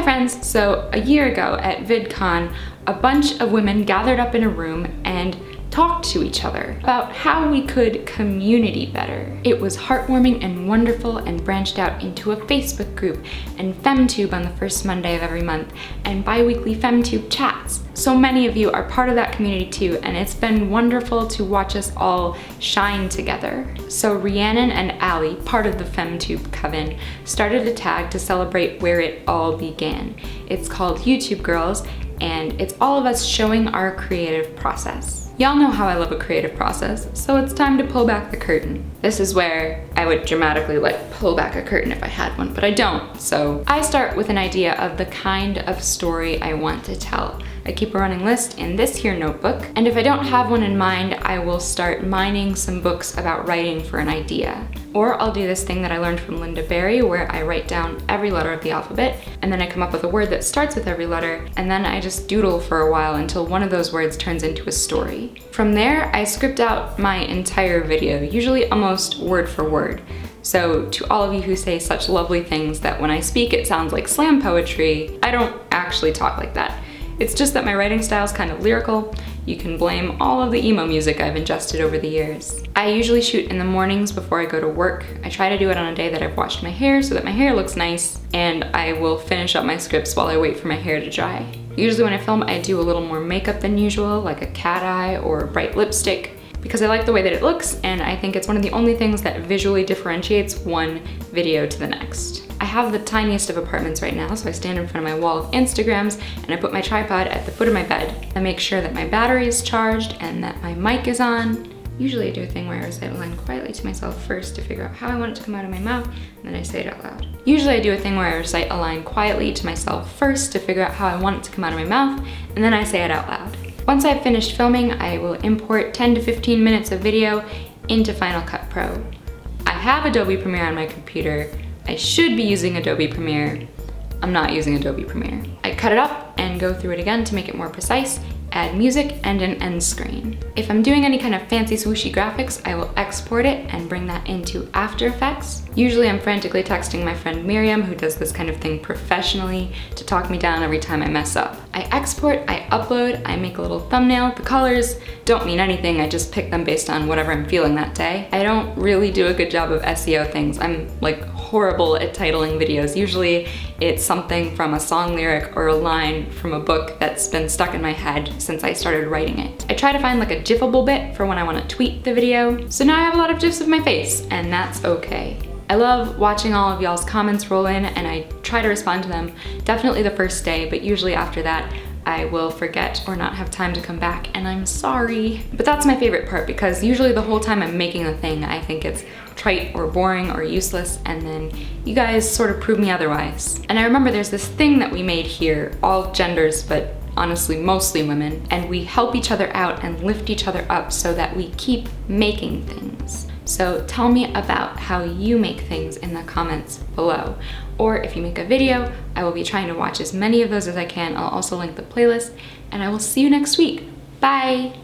friends, so a year ago at VidCon, a bunch of women gathered up in a room and talked to each other about how we could community better. It was heartwarming and wonderful and branched out into a Facebook group and FemTube on the first Monday of every month and bi-weekly FemTube chats. So many of you are part of that community too, and it's been wonderful to watch us all shine together. So Rhiannon and Allie, part of the FemTube coven, started a tag to celebrate where it all began. It's called YouTube Girls, and it's all of us showing our creative process. Y'all know how I love a creative process, so it's time to pull back the curtain. This is where I would dramatically pull back a curtain if I had one, but I don't. So I start with an idea of the kind of story I want to tell. I keep a running list in this here notebook, and if I don't have one in mind, I will start mining some books about writing for an idea. Or I'll do this thing that I learned from Linda Berry, where I write down every letter of the alphabet, and then I come up with a word that starts with every letter, and then I just doodle for a while until one of those words turns into a story. From there, I script out my entire video, usually almost word for word. So to all of you who say such lovely things that when I speak it sounds like slam poetry, I don't actually talk like that. It's just that my writing style is kind of lyrical. You can blame all of the emo music I've ingested over the years. I usually shoot in the mornings before I go to work. I try to do it on a day that I've washed my hair so that my hair looks nice, and I will finish up my scripts while I wait for my hair to dry. Usually when I film, I do a little more makeup than usual, like a cat eye or bright lipstick, because I like the way that it looks, and I think it's one of the only things that visually differentiates one video to the next. I have the tiniest of apartments right now, so I stand in front of my wall of Instagrams and I put my tripod at the foot of my bed. I make sure that my battery is charged and that my mic is on. Usually I do a thing where I recite a line quietly to myself first to figure out how I want it to come out of my mouth, and then I say it out loud. Usually I do a thing where I recite a line quietly to myself first to figure out how I want it to come out of my mouth, and then I say it out loud. Once I've finished filming, I will import 10 to 15 minutes of video into Final Cut Pro. I have Adobe Premiere on my computer. I should be using Adobe Premiere. I'm not using Adobe Premiere. I cut it up and go through it again to make it more precise, add music and an end screen. If I'm doing any kind of fancy swooshy graphics, I will export it and bring that into After Effects. Usually I'm frantically texting my friend Miriam, who does this kind of thing professionally, to talk me down every time I mess up. I export, I upload, I make a little thumbnail. The colors don't mean anything, I just pick them based on whatever I'm feeling that day. I don't really do a good job of SEO things. I'm horrible at titling videos. Usually it's something from a song lyric or a line from a book that's been stuck in my head since I started writing it. I try to find a GIFable bit for when I want to tweet the video. So now I have a lot of GIFs of my face, and that's okay. I love watching all of y'all's comments roll in, and I try to respond to them definitely the first day, but usually after that I will forget or not have time to come back, and I'm sorry. But that's my favorite part, because usually the whole time I'm making a thing I think it's trite or boring or useless, and then you guys sort of prove me otherwise. And I remember there's this thing that we made here, all genders, but honestly mostly women, and we help each other out and lift each other up so that we keep making things. So tell me about how you make things in the comments below. Or if you make a video, I will be trying to watch as many of those as I can. I'll also link the playlist, and I will see you next week. Bye!